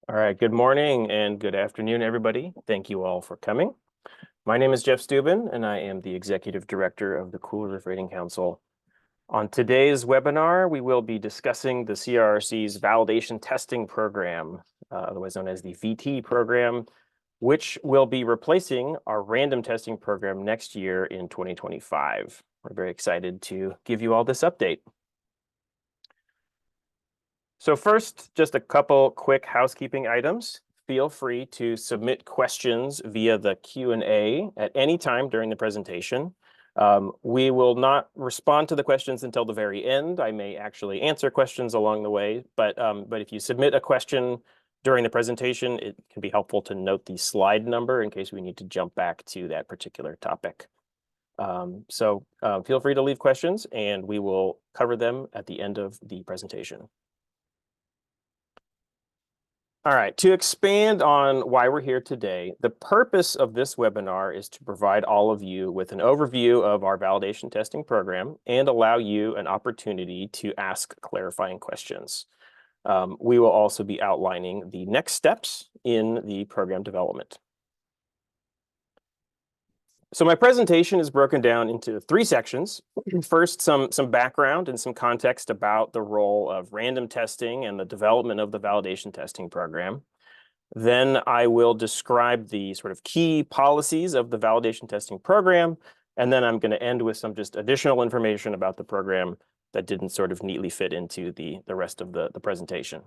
All right, good morning and good afternoon, everybody. Thank you all for coming. My name is Jeff Steuben, and I am the Executive Director of the Cool Roof Rating Council. On today's webinar, we will be discussing the CRRC's Validation Testing Program, otherwise known as the VT program, which will be replacing our random testing program next year in 2025. We're very excited to give you all this update. So first, just a couple quick housekeeping items. Feel free to submit questions via the Q&A at any time during the presentation. We will not respond to the questions until the very end. I may actually answer questions along the way, but if you submit a question during the presentation, it can be helpful to note the slide number in case we need to jump back to that particular topic. So feel free to leave questions, and we will cover them at the end of the presentation. All right, to expand on why we're here today, the purpose of this webinar is to provide all of you with an overview of our validation testing program and allow you an opportunity to ask clarifying questions. We will also be outlining the next steps in the program development. So my presentation is broken down into three sections. First, some background and some context about the role of random testing and the development of the validation testing program. Then I will describe the sort of key policies of the validation testing program. And then I'm going to end with some just additional information about the program that didn't sort of neatly fit into the rest of the presentation.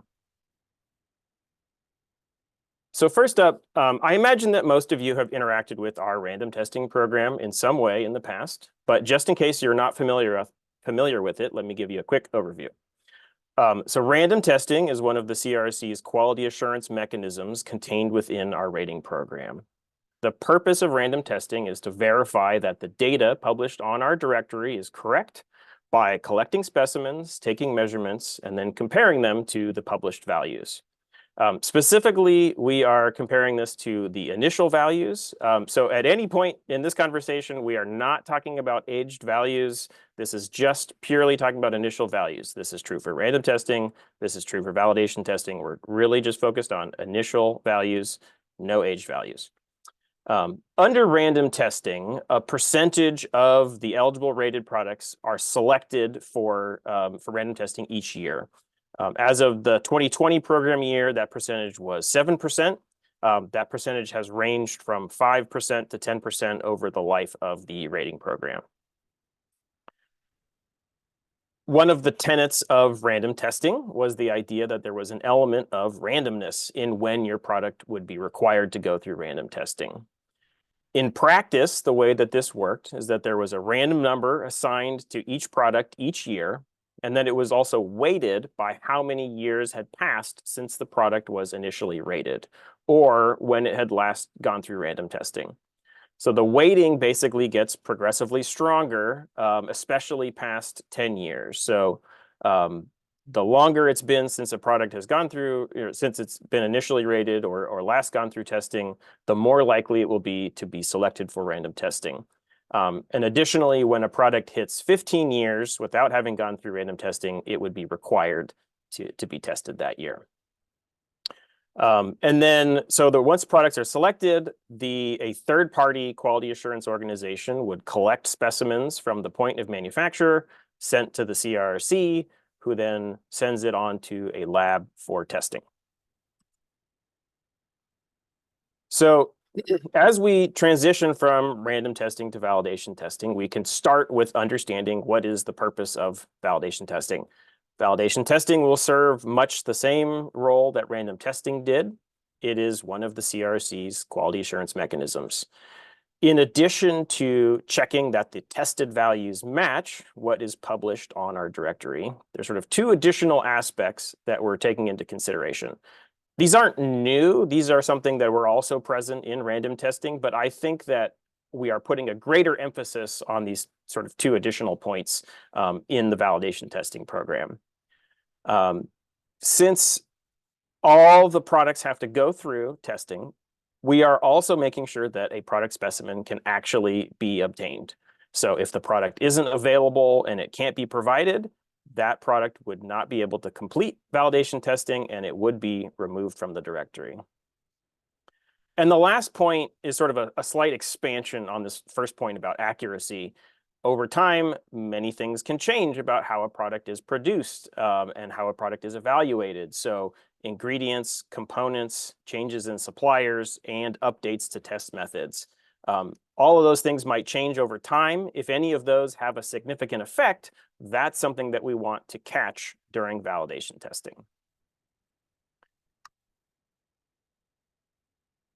So first up, I imagine that most of you have interacted with our random testing program in some way in the past, but just in case you're not familiar with it, let me give you a quick overview. So random testing is one of the CRRC's quality assurance mechanisms contained within our rating program. The purpose of random testing is to verify that the data published on our directory is correct by collecting specimens, taking measurements, and then comparing them to the published values. Specifically, we are comparing this to the initial values. So at any point in this conversation, we are not talking about aged values. This is just purely talking about initial values. This is true for random testing. This is true for validation testing. We're really just focused on initial values, no aged values. Under random testing, a percentage of the eligible rated products are selected for random testing each year. As of the 2020 program year, that percentage was 7%. That percentage has ranged from 5% to 10% over the life of the rating program. One of the tenets of random testing was the idea that there was an element of randomness in when your product would be required to go through random testing. In practice, the way that this worked is that there was a random number assigned to each product each year, and then it was also weighted by how many years had passed since the product was initially rated, or when it had last gone through random testing. So the weighting basically gets progressively stronger, especially past 10 years. So the longer it's been since a product has gone through, since it's been initially rated or last gone through testing, the more likely it will be to be selected for random testing. And additionally, when a product hits 15 years without having gone through random testing, it would be required to be tested that year. And then, so once products are selected, a third-party quality assurance organization would collect specimens from the point of manufacture, sent to the CRRC, who then sends it on to a lab for testing. So as we transition from random testing to validation testing, we can start with understanding what is the purpose of validation testing. Validation testing will serve much the same role that random testing did. It is one of the CRRC's quality assurance mechanisms. In addition to checking that the tested values match what is published on our directory, there's sort of two additional aspects that we're taking into consideration. These aren't new. These are something that were also present in random testing, but I think that we are putting a greater emphasis on these sort of two additional points in the validation testing program. Since all the products have to go through testing, we are also making sure that a product specimen can actually be obtained. So if the product isn't available and it can't be provided, that product would not be able to complete validation testing and it would be removed from the directory. And the last point is sort of a slight expansion on this first point about accuracy. Over time, many things can change about how a product is produced and how a product is evaluated. So ingredients, components, changes in suppliers, and updates to test methods. All of those things might change over time. If any of those have a significant effect, that's something that we want to catch during validation testing.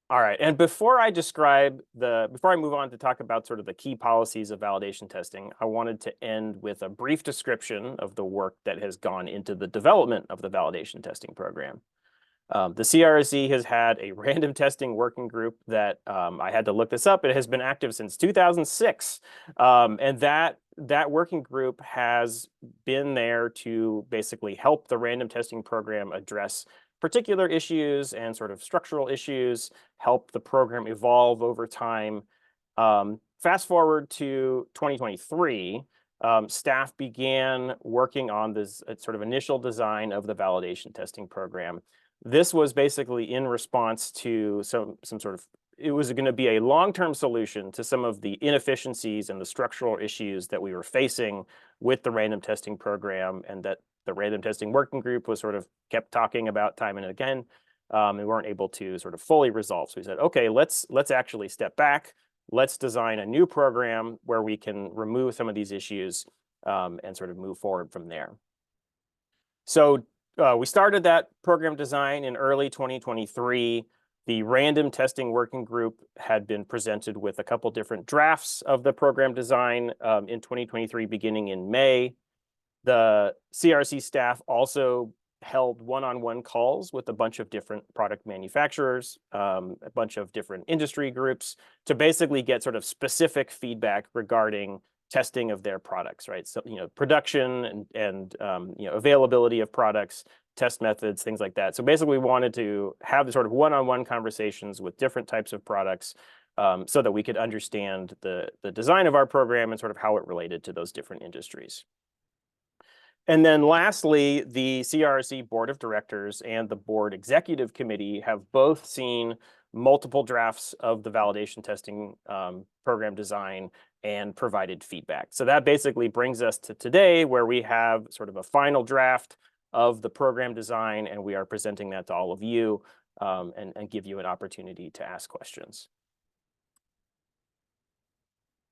All right, and before I move on to talk about sort of the key policies of validation testing, I wanted to end with a brief description of the work that has gone into the development of the validation testing program. The CRRC has had a random testing working group that I had to look this up. It has been active since 2006, and that working group has been there to basically help the random testing program address particular issues and sort of structural issues, help the program evolve over time. Fast forward to 2023, staff began working on this sort of initial design of the validation testing program. This was basically in response to some sort of, it was going to be a long-term solution to some of the inefficiencies and the structural issues that we were facing with the random testing program, and that the random testing working group was sort of kept talking about time and again. We weren't able to sort of fully resolve. So we said, okay, let's actually step back. Let's design a new program where we can remove some of these issues and sort of move forward from there. So we started that program design in early 2023. The random testing working group had been presented with a couple different drafts of the program design in 2023, beginning in May. The CRRC staff also held one-on-one calls with a bunch of different product manufacturers, a bunch of different industry groups, to basically get sort of specific feedback regarding testing of their products, right? So, production and availability of products, test methods, things like that. So basically we wanted to have the sort of one-on-one conversations with different types of products so that we could understand the design of our program and sort of how it related to those different industries. And then lastly, the CRRC Board of Directors and the Board Executive Committee have both seen multiple drafts of the validation testing program design and provided feedback. So that basically brings us to today, where we have sort of a final draft of the program design, and we are presenting that to all of you and give you an opportunity to ask questions.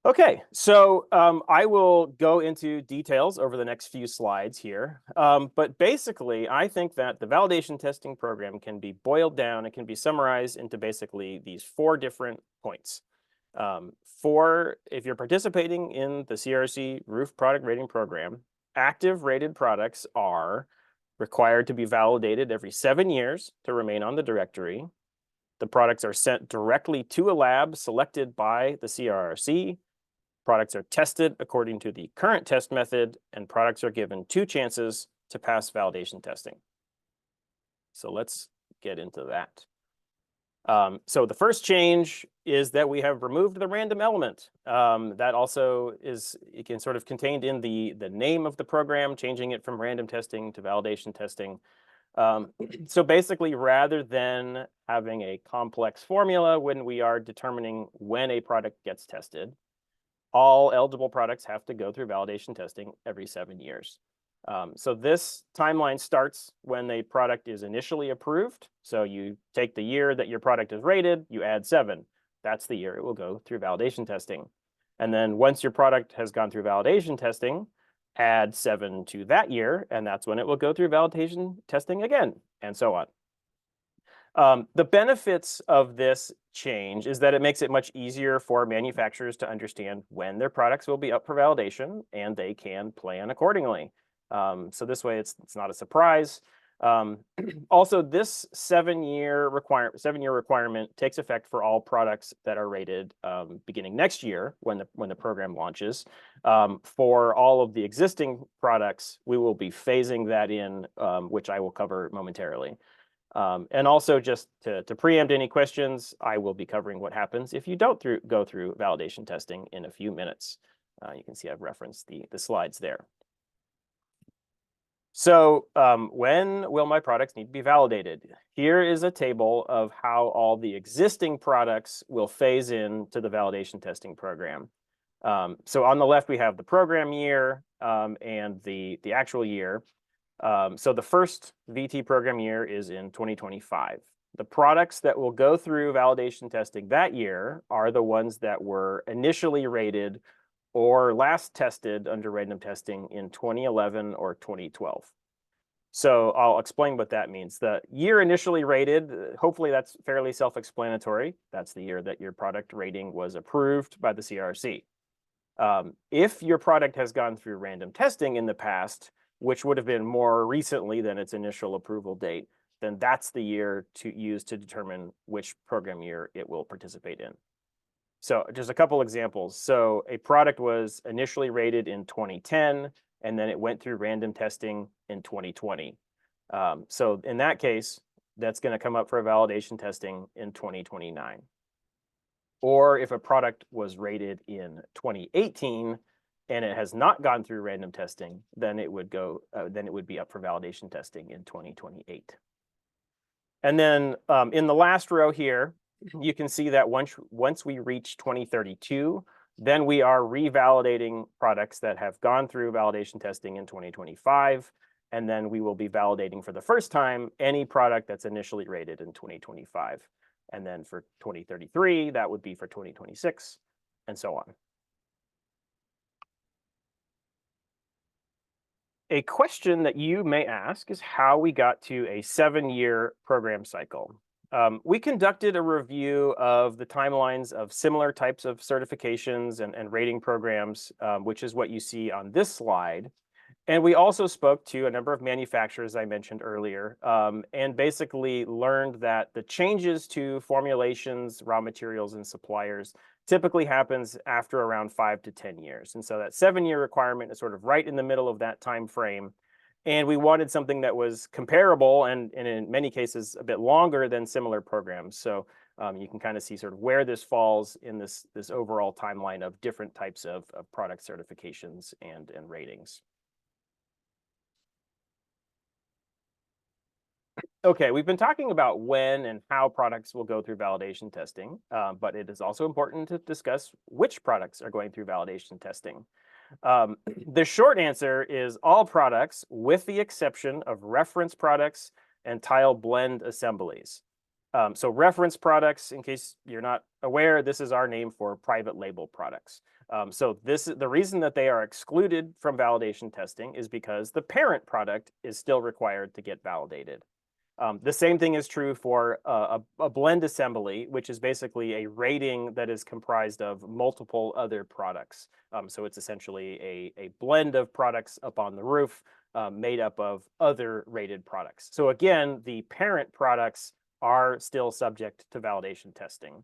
Okay, so I will go into details over the next few slides here. But basically, I think that the validation testing program can be boiled down, it can be summarized into basically these 4 different points. If you're participating in the CRRC Roof Product Rating Program, active rated products are required to be validated every 7 years to remain on the directory. The products are sent directly to a lab selected by the CRRC. Products are tested according to the current test method, and products are given 2 chances to pass validation testing. So let's get into that. So the first change is that we have removed the random element. That also is, it can sort of contained in the name of the program, changing it from random testing to validation testing. So basically, rather than having a complex formula when we are determining when a product gets tested, all eligible products have to go through validation testing every 7 years. So this timeline starts when the product is initially approved. So you take the year that your product is rated, you add 7. That's the year it will go through validation testing. And then once your product has gone through validation testing, add 7 to that year, and that's when it will go through validation testing again, and so on. The benefits of this change is that it makes it much easier for manufacturers to understand when their products will be up for validation, and they can plan accordingly. So this way, it's not a surprise. Also, this 7-year requirement takes effect for all products that are rated beginning next year when the program launches. For all of the existing products, we will be phasing that in, which I will cover momentarily. And also, just to preempt any questions, I will be covering what happens if you don't go through validation testing in a few minutes. You can see I've referenced the slides there. So when will my products need to be validated? Here is a table of how all the existing products will phase in to the validation testing program. So on the left, we have the program year and the actual year. So the first VT program year is in 2025. The products that will go through validation testing that year are the ones that were initially rated or last tested under random testing in 2011 or 2012. So I'll explain what that means. The year initially rated, hopefully that's fairly self-explanatory. That's the year that your product rating was approved by the CRRC. If your product has gone through random testing in the past, which would have been more recently than its initial approval date, then that's the year to use to determine which program year it will participate in. So just a couple examples. So a product was initially rated in 2010, and then it went through random testing in 2020. So in that case, that's going to come up for validation testing in 2029. Or if a product was rated in 2018 and it has not gone through random testing, then it would be up for validation testing in 2028. And then in the last row here, you can see that once we reach 2032, then we are revalidating products that have gone through validation testing in 2025, and then we will be validating for the first time any product that's initially rated in 2025. And then for 2033, that would be for 2026, and so on. A question that you may ask is how we got to a 7-year program cycle. We conducted a review of the timelines of similar types of certifications and rating programs, which is what you see on this slide. And we also spoke to a number of manufacturers I mentioned earlier, and basically learned that the changes to formulations, raw materials, and suppliers typically happens after around 5 to 10 years. And so that 7-year requirement is sort of right in the middle of that time frame. And we wanted something that was comparable and in many cases a bit longer than similar programs. So you can kind of see sort of where this falls in this overall timeline of different types of product certifications and ratings. Okay, we've been talking about when and how products will go through validation testing, but it is also important to discuss which products are going through validation testing. The short answer is all products with the exception of reference products and tile blend assemblies. So reference products, in case you're not aware, this is our name for private label products. So the reason that they are excluded from validation testing is because the parent product is still required to get validated. The same thing is true for a blend assembly, which is basically a rating that is comprised of multiple other products. So it's essentially a blend of products up on the roof made up of other rated products. So again, the parent products are still subject to validation testing.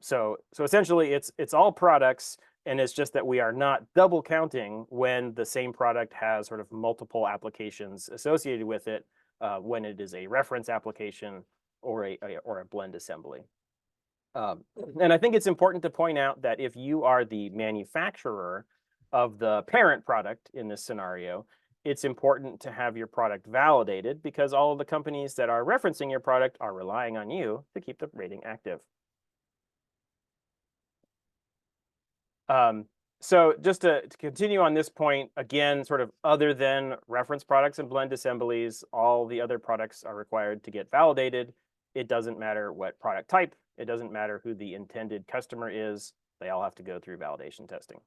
So essentially it's all products, and it's just that we are not double counting when the same product has sort of multiple applications associated with it, when it is a reference application or a blend assembly. And I think it's important to point out that if you are the manufacturer of the parent product in this scenario, it's important to have your product validated because all of the companies that are referencing your product are relying on you to keep the rating active. So just to continue on this point, again, sort of other than reference products and blend assemblies, all the other products are required to get validated. It doesn't matter what product type. It doesn't matter who the intended customer is. They all have to go through validation testing.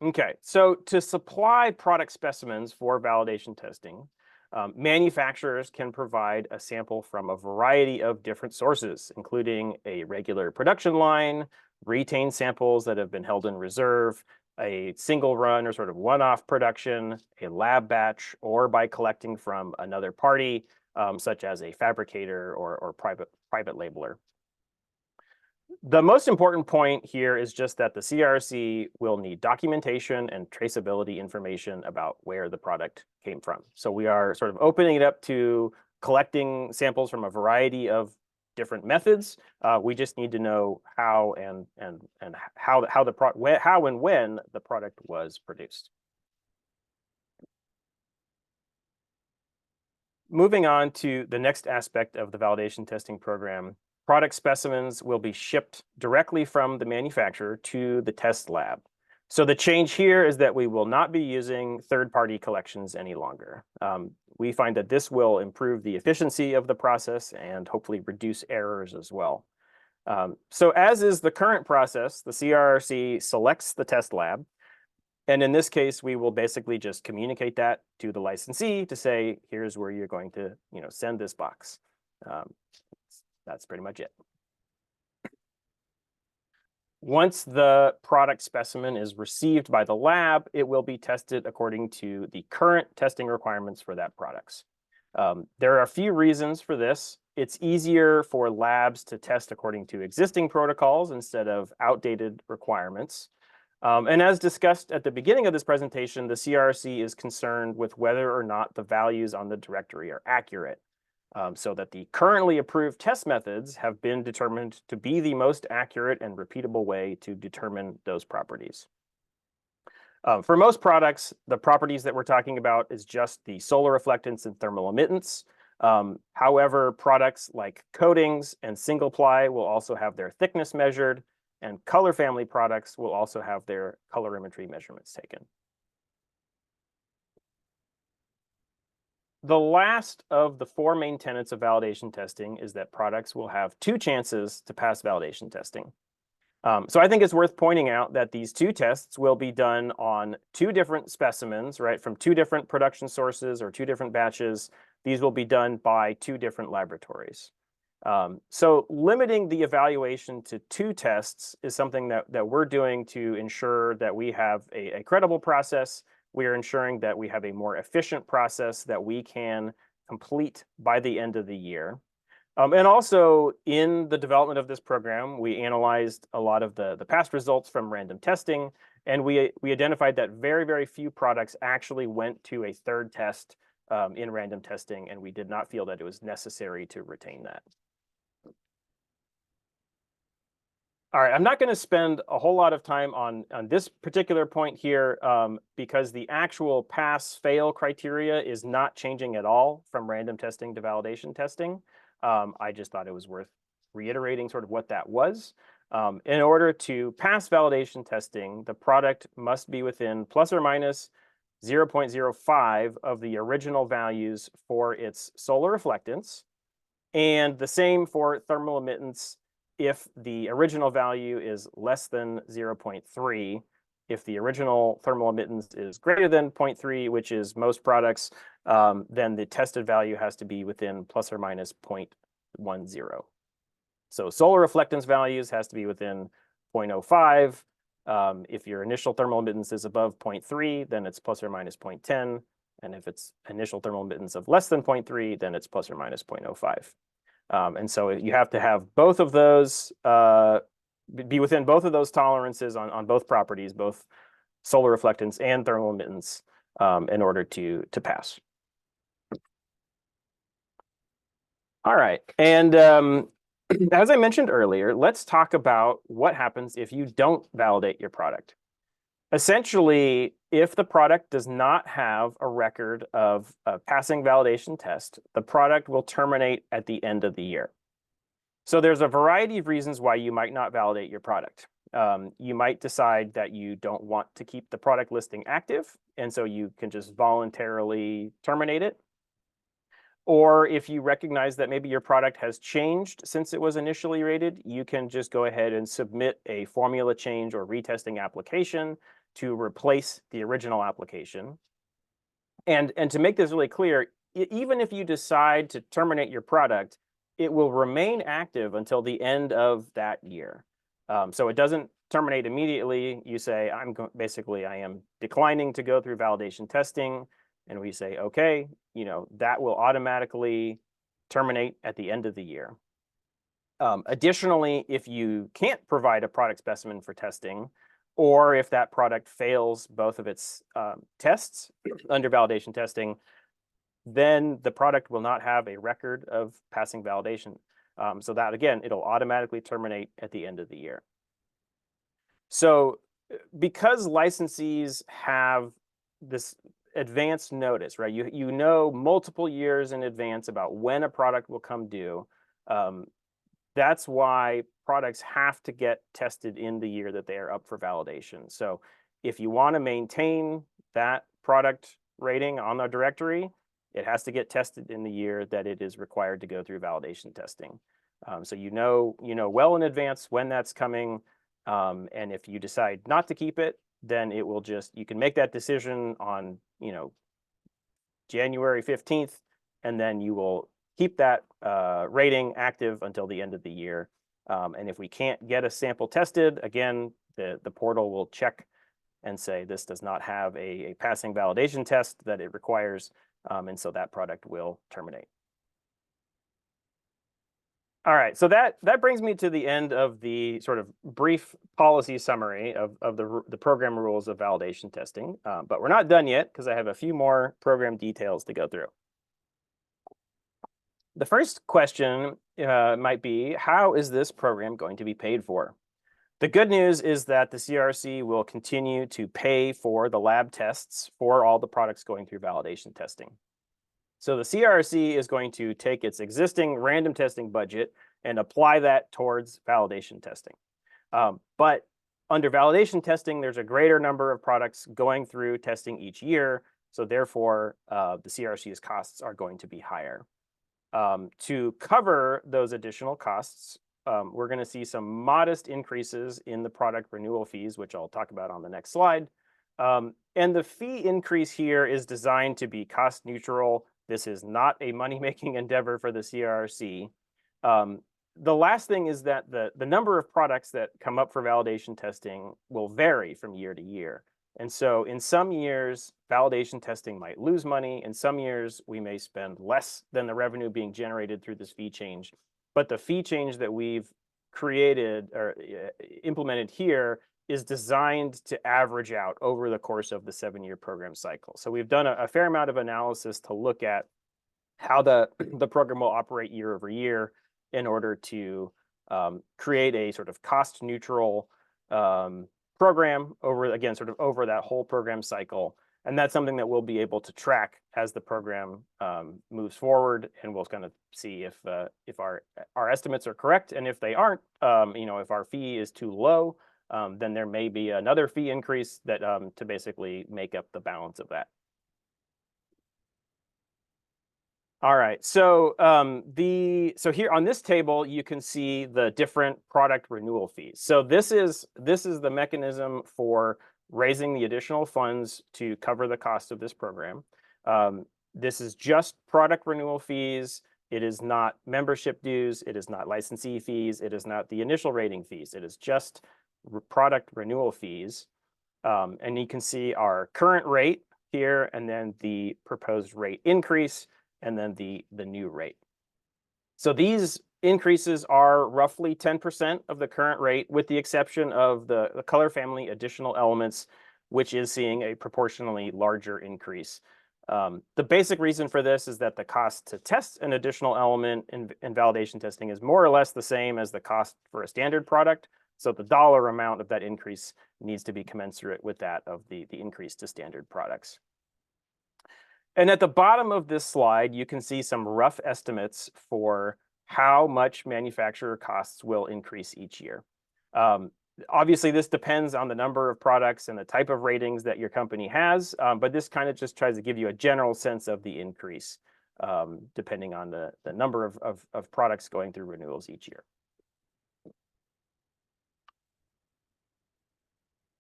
Okay, so to supply product specimens for validation testing, manufacturers can provide a sample from a variety of different sources, including a regular production line, retained samples that have been held in reserve, a single run or sort of one-off production, a lab batch, or by collecting from another party, such as a fabricator or private labeler. The most important point here is just that the CRRC will need documentation and traceability information about where the product came from. So we are sort of opening it up to collecting samples from a variety of different methods. We just need to know how and how and when the product was produced. moving on to the next aspect of the validation testing program, product specimens will be shipped directly from the manufacturer to the test lab. So the change here is that we will not be using third-party collections any longer. We find that this will improve the efficiency of the process and hopefully reduce errors as well. So as is the current process, the CRRC selects the test lab. And in this case, we will basically just communicate that to the licensee to say, here's where you're going to send this box. That's pretty much it. Once the product specimen is received by the lab, it will be tested according to the current testing requirements for that product. There are a few reasons for this. It's easier for labs to test according to existing protocols instead of outdated requirements. And as discussed at the beginning of this presentation, the CRRC is concerned with whether or not the values on the directory are accurate, so that the currently approved test methods have been determined to be the most accurate and repeatable way to determine those properties. For most products, the properties that we're talking about is just the solar reflectance and thermal emittance. However, products like coatings and single ply will also have their thickness measured, and color family products will also have their colorimetry measurements taken. The last of the four main tenets of validation testing is that products will have two chances to pass validation testing. So I think it's worth pointing out that these two tests will be done on two different specimens, right, from two different production sources or two different batches. These will be done by two different laboratories. So limiting the evaluation to two tests is something that we're doing to ensure that we have a credible process. We are ensuring that we have a more efficient process that we can complete by the end of the year. And also in the development of this program, we analyzed a lot of the past results from random testing, and we identified that very, very few products actually went to a third test in random testing, and we did not feel that it was necessary to retain that. All right, I'm not going to spend a whole lot of time on this particular point here because the actual pass-fail criteria is not changing at all from random testing to validation testing. I just thought it was worth reiterating sort of what that was. In order to pass validation testing, the product must be within plus or minus 0.05 of the original values for its solar reflectance, and the same for thermal emittance if the original value is less than 0.3. If the original thermal emittance is greater than 0.3, which is most products, then the tested value has to be within plus or minus 0.10. So solar reflectance values has to be within 0.05. If your initial thermal emittance is above 0.3, then it's plus or minus 0.10. And if it's initial thermal emittance of less than 0.3, then it's plus or minus 0.05. And so you have to have both of those, be within both of those tolerances on both properties, both solar reflectance and thermal emittance, in order to pass. All right, and as I mentioned earlier, let's talk about what happens if you don't validate your product. Essentially, if the product does not have a record of a passing validation test, the product will terminate at the end of the year. So there's a variety of reasons why you might not validate your product. You might decide that you don't want to keep the product listing active, and so you can just voluntarily terminate it. Or if you recognize that maybe your product has changed since it was initially rated, you can just go ahead and submit a formula change or retesting application to replace the original application. And to make this really clear, even if you decide to terminate your product, it will remain active until the end of that year. So it doesn't terminate immediately. You say, I am declining to go through validation testing. And we say, okay, that will automatically terminate at the end of the year. Additionally, if you can't provide a product specimen for testing, or if that product fails both of its tests under validation testing, then the product will not have a record of passing validation. So that, again, it'll automatically terminate at the end of the year. So because licensees have this advance notice, right? You know multiple years in advance about when a product will come due. That's why products have to get tested in the year that they are up for validation. So if you want to maintain that product rating on the directory, it has to get tested in the year that it is required to go through validation testing. So you know well in advance when that's coming, and if you decide not to keep it, then it will you can make that decision on January 15th, and then you will keep that rating active until the end of the year. And if we can't get a sample tested, again, the portal will check and say this does not have a passing validation test that it requires, and so that product will terminate. All right, so that brings me to the end of the sort of brief policy summary of the program rules of validation testing, but we're not done yet because I have a few more program details to go through. The first question might be, how is this program going to be paid for? The good news is that the CRRC will continue to pay for the lab tests for all the products going through validation testing. So the CRRC is going to take its existing random testing budget and apply that towards validation testing. But under validation testing, there's a greater number of products going through testing each year. So therefore, the CRRC's costs are going to be higher. To cover those additional costs, we're going to see some modest increases in the product renewal fees, which I'll talk about on the next slide. And the fee increase here is designed to be cost neutral. This is not a money-making endeavor for the CRRC. The last thing is that the number of products that come up for validation testing will vary from year to year. And so in some years, validation testing might lose money. In some years, we may spend less than the revenue being generated through this fee change. But the fee change that we've created or implemented here is designed to average out over the course of the 7-year program cycle. So we've done a fair amount of analysis to look at how the program will operate year over year in order to create a sort of cost neutral program over that whole program cycle. And that's something that we'll be able to track as the program moves forward, and we'll kind of see if our estimates are correct, and if they aren't, if our fee is too low, then there may be another fee increase that to basically make up the balance of that. All right, so here on this table, you can see the different product renewal fees. So this is the mechanism for raising the additional funds to cover the cost of this program. This is just product renewal fees. It is not membership dues. It is not licensee fees. It is not the initial rating fees. It is just product renewal fees. And you can see our current rate here, and then the proposed rate increase, and then the new rate. So these increases are roughly 10% of the current rate, with the exception of the color family additional elements, which is seeing a proportionally larger increase. The basic reason for this is that the cost to test an additional element in validation testing is more or less the same as the cost for a standard product. So the dollar amount of that increase needs to be commensurate with that of the increase to standard products. And at the bottom of this slide, you can see some rough estimates for how much manufacturer costs will increase each year. Obviously, this depends on the number of products and the type of ratings that your company has, but this kind of just tries to give you a general sense of the increase, depending on the number of products going through renewals each year.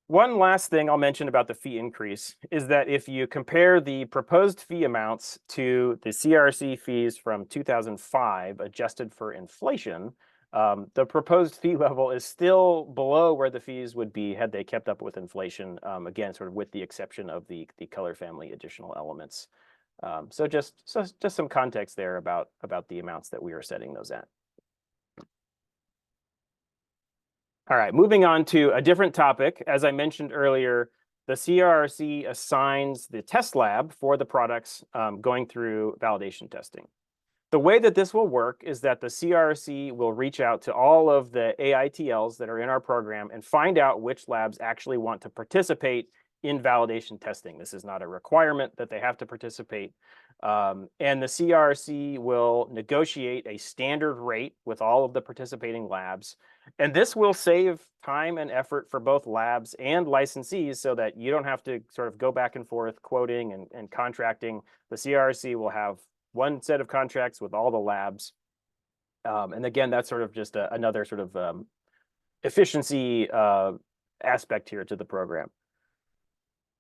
One last thing I'll mention about the fee increase is that if you compare the proposed fee amounts to the CRRC fees from 2005 adjusted for inflation, the proposed fee level is still below where the fees would be had they kept up with inflation, again, sort of with the exception of the color family additional elements. So just some context there about the amounts that we are setting those at. All right, moving on to a different topic. As I mentioned earlier, the CRRC assigns the test lab for the products going through validation testing. The way that this will work is that the CRRC will reach out to all of the AITLs that are in our program and find out which labs actually want to participate in validation testing. This is not a requirement that they have to participate. And the CRRC will negotiate a standard rate with all of the participating labs. And this will save time and effort for both labs and licensees so that you don't have to sort of go back and forth quoting and contracting. The CRRC will have one set of contracts with all the labs. And again, that's sort of just another sort of efficiency aspect here to the program.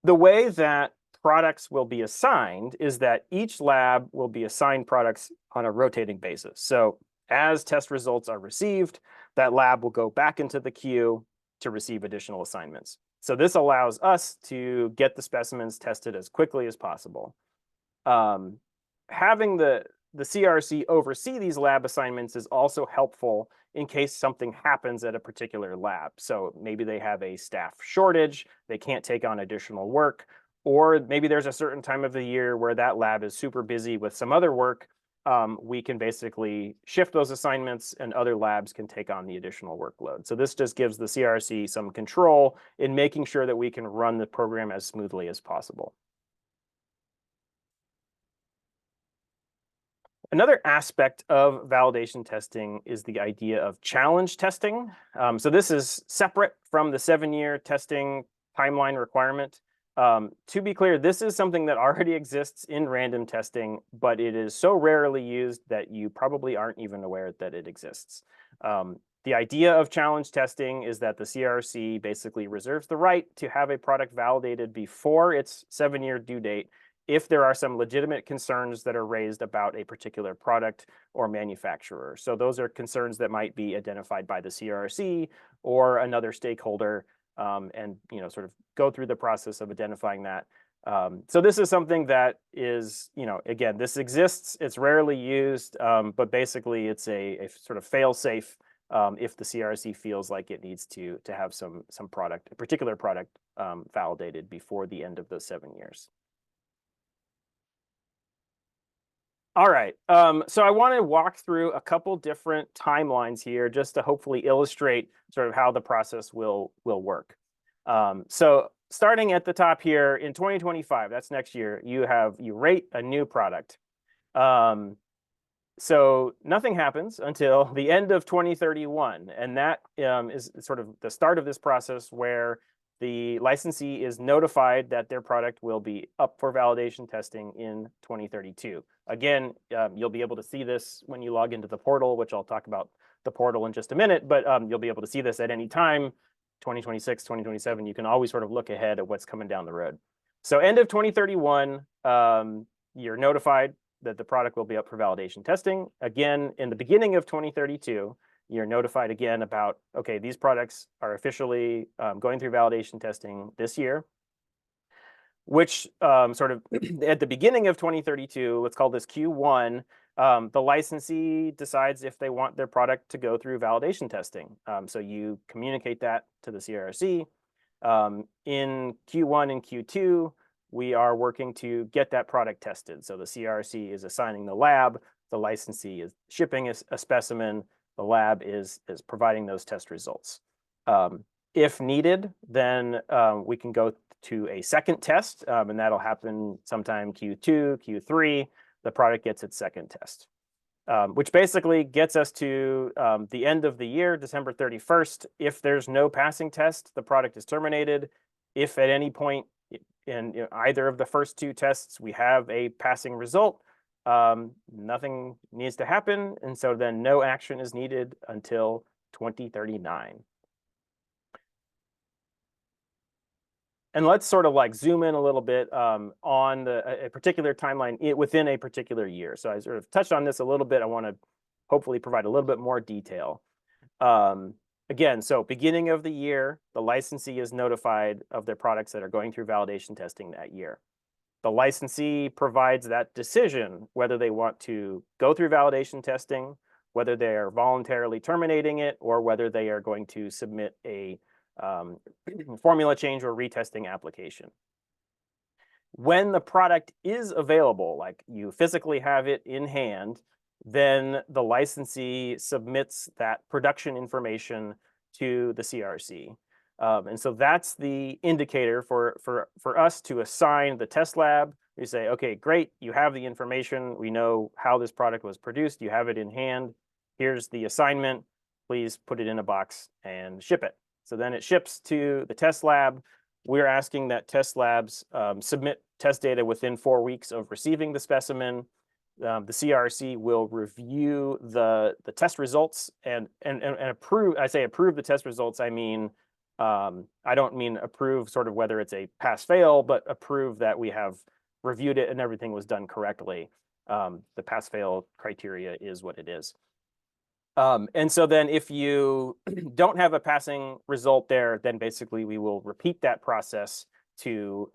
The way that products will be assigned is that each lab will be assigned products on a rotating basis. So as test results are received, that lab will go back into the queue to receive additional assignments. So this allows us to get the specimens tested as quickly as possible. Having the CRRC oversee these lab assignments is also helpful in case something happens at a particular lab. So maybe they have a staff shortage, they can't take on additional work, or maybe there's a certain time of the year where that lab is super busy with some other work. We can basically shift those assignments and other labs can take on the additional workload. So this just gives the CRRC some control in making sure that we can run the program as smoothly as possible. Another aspect of validation testing is the idea of challenge testing. So this is separate from the 7-year testing timeline requirement. To be clear, this is something that already exists in random testing, but it is so rarely used that you probably aren't even aware that it exists. The idea of challenge testing is that the CRRC basically reserves the right to have a product validated before its 7-year due date if there are some legitimate concerns that are raised about a particular product or manufacturer. So those are concerns that might be identified by the CRRC or another stakeholder, and sort of go through the process of identifying that. So this is something that is, again, this exists, it's rarely used, but basically it's a sort of fail-safe if the CRRC feels like it needs to have some product, a particular product validated before the end of those 7 years. All right, so I want to walk through a couple different timelines here just to hopefully illustrate sort of how the process will work. So starting at the top here in 2025, that's next year, you rate a new product. So nothing happens until the end of 2031, and that is sort of the start of this process where the licensee is notified that their product will be up for validation testing in 2032. Again, you'll be able to see this when you log into the portal, which I'll talk about the portal in just a minute, but you'll be able to see this at any time, 2026, 2027. You can always sort of look ahead at what's coming down the road. So end of 2031, you're notified that the product will be up for validation testing. Again, in the beginning of 2032, you're notified again about, okay, these products are officially going through validation testing this year, which sort of at the beginning of 2032, let's call this Q1, the licensee decides if they want their product to go through validation testing. So you communicate that to the CRRC. In Q1 and Q2, we are working to get that product tested. So the CRRC is assigning the lab, the licensee is shipping a specimen, the lab is providing those test results. If needed, then we can go to a second test, and that'll happen sometime Q2, Q3. The product gets its second test, which basically gets us to the end of the year, December 31st. If there's no passing test, the product is terminated. If at any point in either of the first two tests we have a passing result, nothing needs to happen, and so then no action is needed until 2039. And let's sort of like zoom in a little bit on a particular timeline within a particular year. So I sort of touched on this a little bit. I want to hopefully provide a little bit more detail. Again, so beginning of the year, the licensee is notified of their products that are going through validation testing that year. The licensee provides that decision whether they want to go through validation testing, whether they are voluntarily terminating it, or whether they are going to submit a formula change or retesting application. When the product is available, like you physically have it in hand, then the licensee submits that production information to the CRRC. And so that's the indicator for us to assign the test lab. We say, okay, great, you have the information. We know how this product was produced. You have it in hand. Here's the assignment. Please put it in a box and ship it. So then it ships to the test lab. We're asking that test labs submit test data within 4 weeks of receiving the specimen. The CRRC will review the test results and approve. I say approve the test results. I mean, I don't mean approve sort of whether it's a pass-fail, but approve that we have reviewed it and everything was done correctly. The pass-fail criteria is what it is. And so then if you don't have a passing result there, then basically we will repeat that process to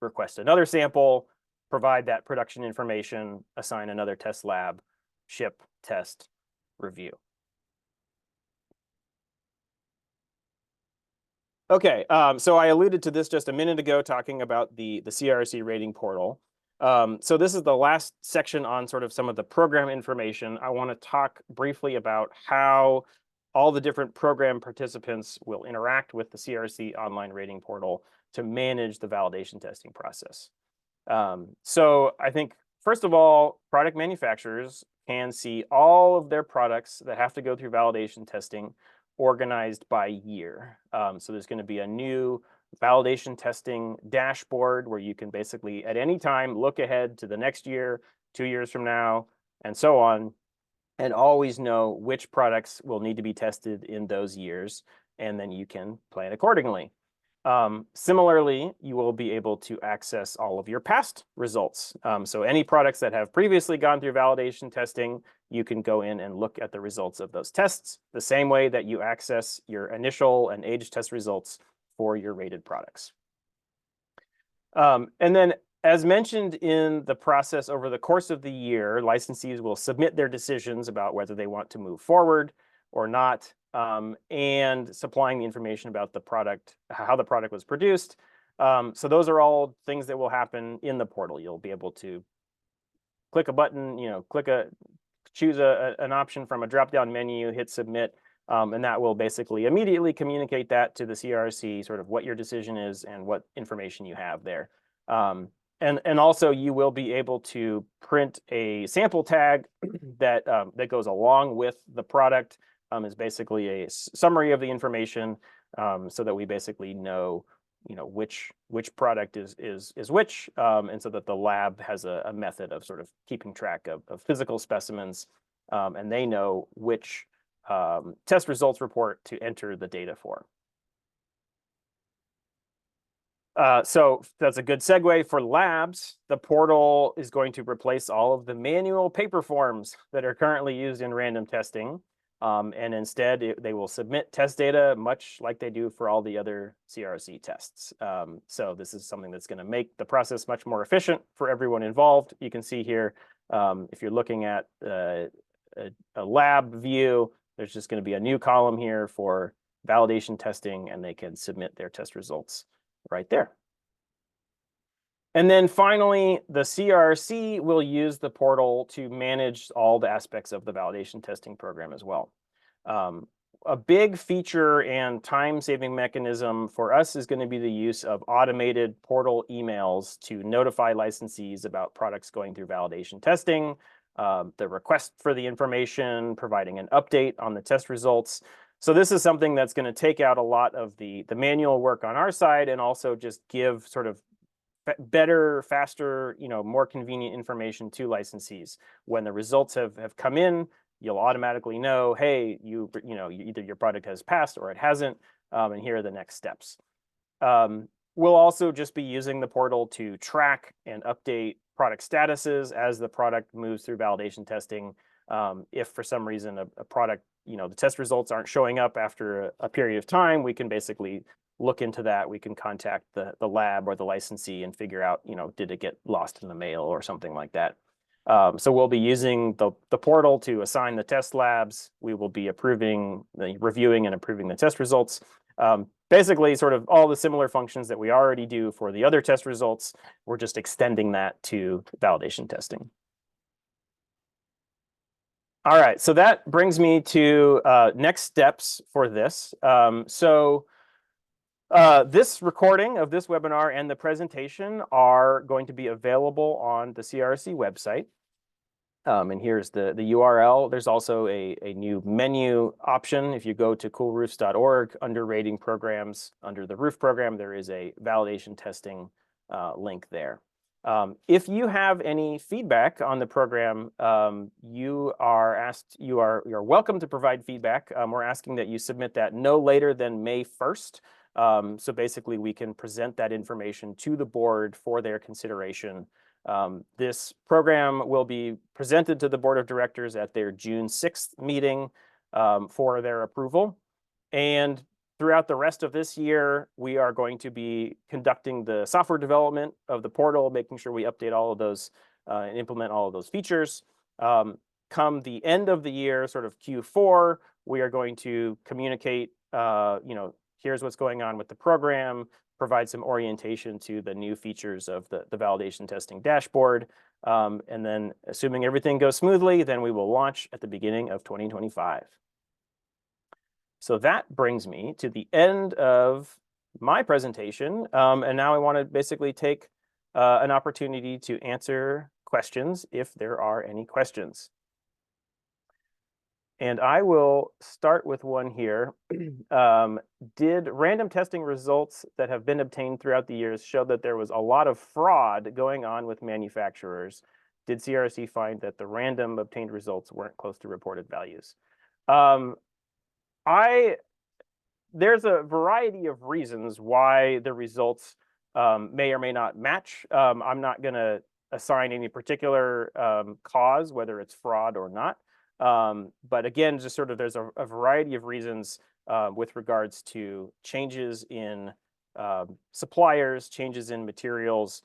request another sample, provide that production information, assign another test lab, ship, test, review. Okay, so I alluded to this just a minute ago talking about the CRRC rating portal. So this is the last section on sort of some of the program information. I want to talk briefly about how all the different program participants will interact with the CRRC online rating portal to manage the validation testing process. So I think, first of all, product manufacturers can see all of their products that have to go through validation testing organized by year. So there's going to be a new validation testing dashboard where you can basically at any time look ahead to the next year, 2 years from now, and so on, and always know which products will need to be tested in those years, and then you can plan accordingly. Similarly, you will be able to access all of your past results. So any products that have previously gone through validation testing, you can go in and look at the results of those tests the same way that you access your initial and age test results for your rated products. And then, as mentioned in the process over the course of the year, licensees will submit their decisions about whether they want to move forward or not, and supplying the information about the product, how the product was produced. So those are all things that will happen in the portal. You'll be able to click a button, choose an option from a drop-down menu, hit submit, and that will basically immediately communicate that to the CRRC, sort of what your decision is and what information you have there. And also you will be able to print a sample tag that goes along with the product. Is basically a summary of the information, so that we basically know, which product is which, and so that the lab has a method of sort of keeping track of physical specimens, and they know which test results report to enter the data for. So that's a good segue for labs. The portal is going to replace all of the manual paper forms that are currently used in random testing. And instead, they will submit test data much like they do for all the other CRRC tests. So this is something that's going to make the process much more efficient for everyone involved. You can see here, if you're looking at a lab view, there's just going to be a new column here for validation testing, and they can submit their test results right there. And then finally, the CRRC will use the portal to manage all the aspects of the validation testing program as well. A big feature and time-saving mechanism for us is going to be the use of automated portal emails to notify licensees about products going through validation testing, the request for the information, providing an update on the test results. So this is something that's going to take out a lot of the manual work on our side, and also just give sort of better, faster, more convenient information to licensees. When the results have come in, you'll automatically know, hey, either your product has passed or it hasn't, and here are the next steps. We'll also just be using the portal to track and update product statuses as the product moves through validation testing. If for some reason a product, the test results aren't showing up after a period of time, we can basically look into that. We can contact the lab or the licensee and figure out, did it get lost in the mail or something like that. So we'll be using the portal to assign the test labs. We will be reviewing and approving the test results. Basically, sort of all the similar functions that we already do for the other test results, we're just extending that to validation testing. All right, so that brings me to next steps for this. So This recording of this webinar and the presentation are going to be available on the CRRC website. And here's the URL. There's also a new menu option. If you go to coolroofs.org, under rating programs, under the roof program, there is a validation testing link there. If you have any feedback on the program, you're welcome to provide feedback. We're asking that you submit that no later than May 1st. So basically, we can present that information to the board for their consideration. This program will be presented to the board of directors at their June 6th meeting for their approval. And throughout the rest of this year, we are going to be conducting the software development of the portal, making sure we update all of those and implement all of those features. Come the end of the year, sort of Q4, we are going to communicate, here's what's going on with the program, provide some orientation to the new features of the validation testing dashboard. And then assuming everything goes smoothly, then we will launch at the beginning of 2025. So that brings me to the end of my presentation. And now I want to basically take an opportunity to answer questions if there are any questions. And I will start with one here. Did random testing results that have been obtained throughout the years show that there was a lot of fraud going on with manufacturers? Did CRRC find that the random obtained results weren't close to reported values? There's a variety of reasons why the results may or may not match. I'm not going to assign any particular cause, whether it's fraud or not. But again, just sort of there's a variety of reasons with regards to changes in suppliers, changes in materials,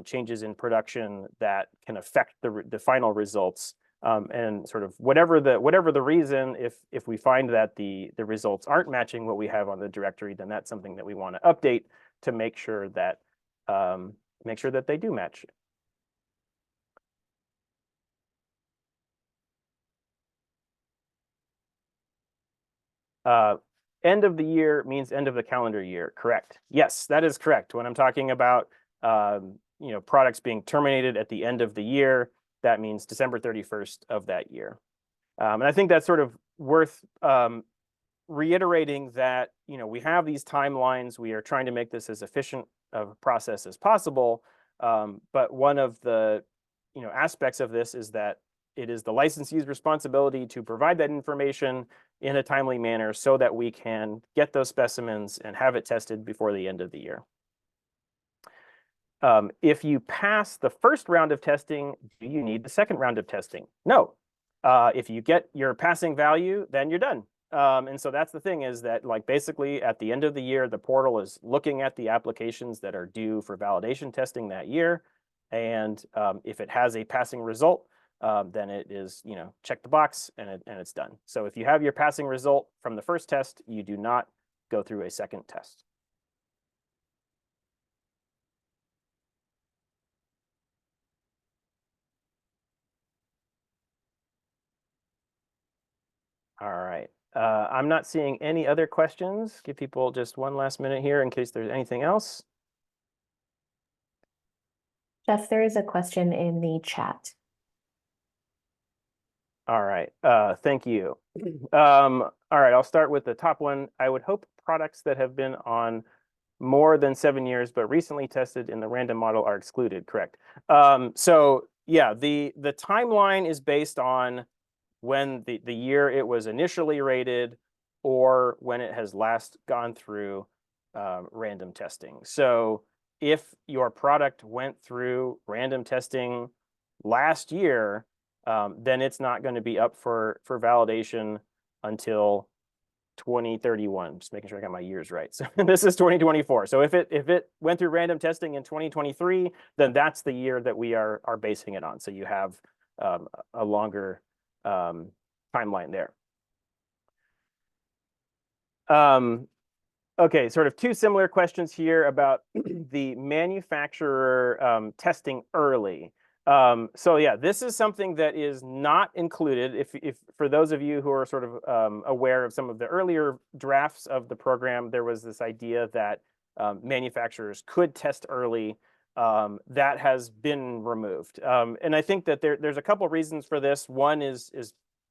changes in production that can affect the final results. And sort of whatever the reason, if we find that the results aren't matching what we have on the directory, then that's something that we want to update to make sure that they do match. End of the year means end of the calendar year, correct? Yes, that is correct. When I'm talking about products being terminated at the end of the year, that means December 31st of that year. And I think that's sort of worth reiterating that we have these timelines. We are trying to make this as efficient of a process as possible. But one of the aspects of this is that it is the licensee's responsibility to provide that information in a timely manner so that we can get those specimens and have it tested before the end of the year. If you pass the first round of testing, do you need the second round of testing? No. If you get your passing value, then you're done. And so that's the thing, is that basically at the end of the year, the portal is looking at the applications that are due for validation testing that year. And if it has a passing result, then it is, check the box and it's done. So if you have your passing result from the first test, you do not go through a second test. All right. I'm not seeing any other questions. Give people just one last minute here in case there's anything else. Jeff, there is a question in the chat. All right. Thank you. All right. I'll start with the top one. I would hope products that have been on more than 7 years but recently tested in the random model are excluded. Correct. So yeah, the timeline is based on when the year it was initially rated or when it has last gone through random testing. So if your product went through random testing last year, then it's not going to be up for validation until 2031. Just making sure I got my years right. So this is 2024. So if it went through random testing in 2023, then that's the year that we are basing it on. So you have a longer timeline there. Okay, sort of two similar questions here about the manufacturer testing early. So yeah, this is something that is not included. If for those of you who are sort of aware of some of the earlier drafts of the program, there was this idea that manufacturers could test early. That has been removed, and I think that there's a couple reasons for this. One is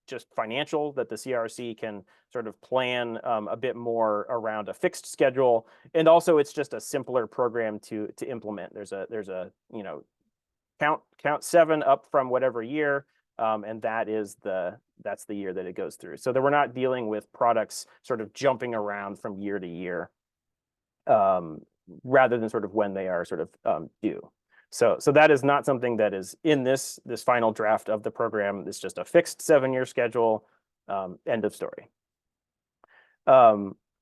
just financial, that the CRRC can sort of plan a bit more around a fixed schedule, and also it's just a simpler program to implement. There's a count 7 up from whatever year, and that's the year that it goes through. So that we're not dealing with products sort of jumping around from year to year, rather than sort of when they are sort of due. So that is not something that is in this final draft of the program. It's just a fixed 7-year schedule. End of story.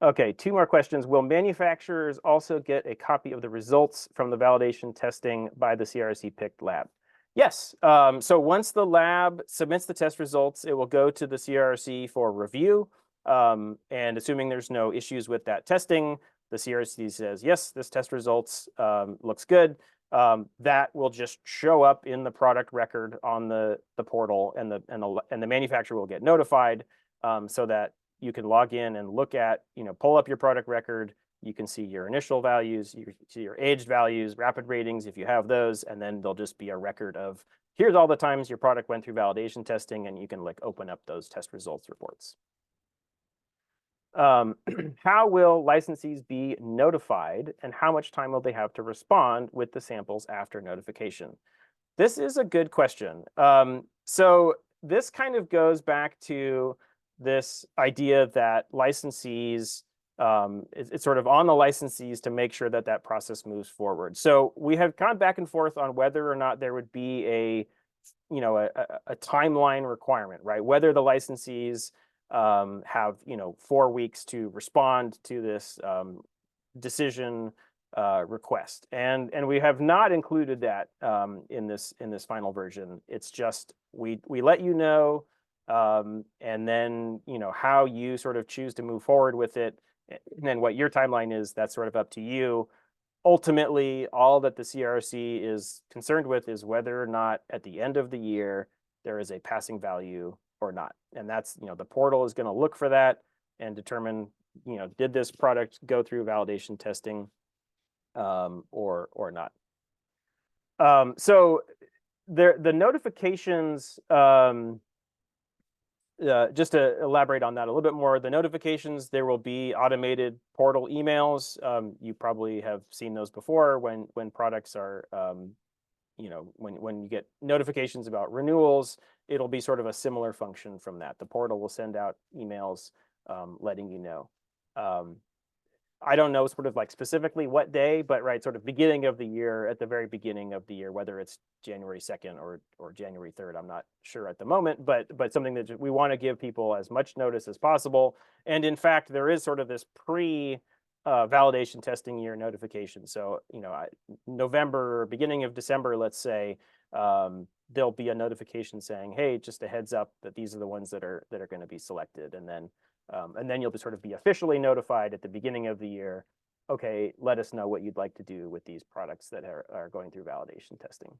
Okay, 2 more questions. Will manufacturers also get a copy of the results from the validation testing by the CRRC picked lab? Yes. So once the lab submits the test results, it will go to the CRRC for review. And assuming there's no issues with that testing, the CRRC says, yes, this test results looks good. That will just show up in the product record on the portal, and the manufacturer will get notified, so that you can log in and look at, pull up your product record. You can see your initial values, you see your aged values, rapid ratings if you have those, and then there'll just be a record of here's all the times your product went through validation testing, and you can open up those test results reports. How will licensees be notified, and how much time will they have to respond with the samples after notification? This is a good question. So this kind of goes back to this idea that licensees, it's sort of on the licensees to make sure that that process moves forward. So we have gone back and forth on whether or not there would be a timeline requirement, right? Whether the licensees have 4 weeks to respond to this decision request, and we have not included that in this final version. It's just we let you know, and then how you sort of choose to move forward with it, and then what your timeline is, that's sort of up to you. Ultimately, all that the CRRC is concerned with is whether or not at the end of the year there is a passing value or not. And that's, the portal is going to look for that and determine, did this product go through validation testing or not. So the notifications, just to elaborate on that a little bit more, the notifications, there will be automated portal emails. You probably have seen those before when products are, when you get notifications about renewals, it'll be sort of a similar function from that. The portal will send out emails letting you know. I don't know sort of specifically what day, but right, sort of beginning of the year, at the very beginning of the year, whether it's January 2nd or January 3rd, I'm not sure at the moment, but something that we want to give people as much notice as possible. And in fact, there is sort of this validation testing year notification. So, November, beginning of December, let's say, there'll be a notification saying, hey, just a heads up that these are the ones that are going to be selected. And then you'll sort of be officially notified at the beginning of the year. Okay, let us know what you'd like to do with these products that are going through validation testing.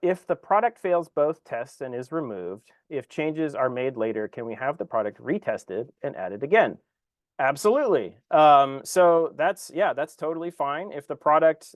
If the product fails both tests and is removed, if changes are made later, can we have the product retested and added again? Absolutely. So that's totally fine. If the product,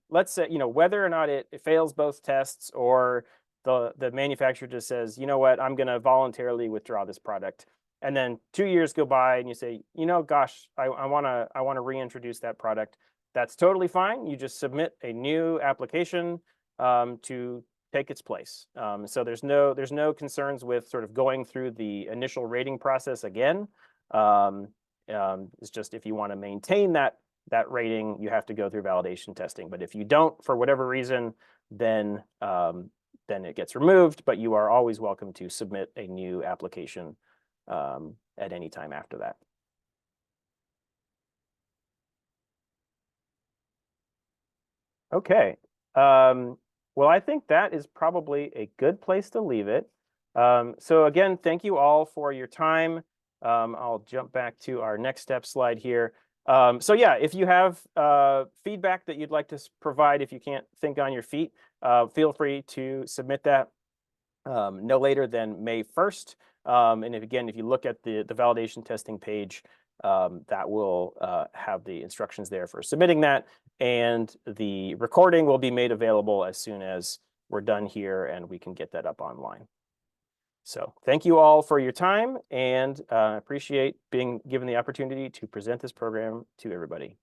let's say, whether or not it fails both tests, or the manufacturer just says, you know what, I'm going to voluntarily withdraw this product. And then 2 years go by and you say, gosh, I want to reintroduce that product. That's totally fine. You just submit a new application to take its place. So there's no concerns with sort of going through the initial rating process again. It's just if you want to maintain that rating, you have to go through validation testing. But if you don't, for whatever reason, then it gets removed. But you are always welcome to submit a new application at any time after that. Okay. Well, I think that is probably a good place to leave it. So again, thank you all for your time. I'll jump back to our next step slide here. So yeah, if you have feedback that you'd like to provide, if you can't think on your feet, feel free to submit that no later than May 1st. And if you look at the validation testing page, that will have the instructions there for submitting that. And the recording will be made available as soon as we're done here and we can get that up online. So thank you all for your time, and appreciate being given the opportunity to present this program to everybody.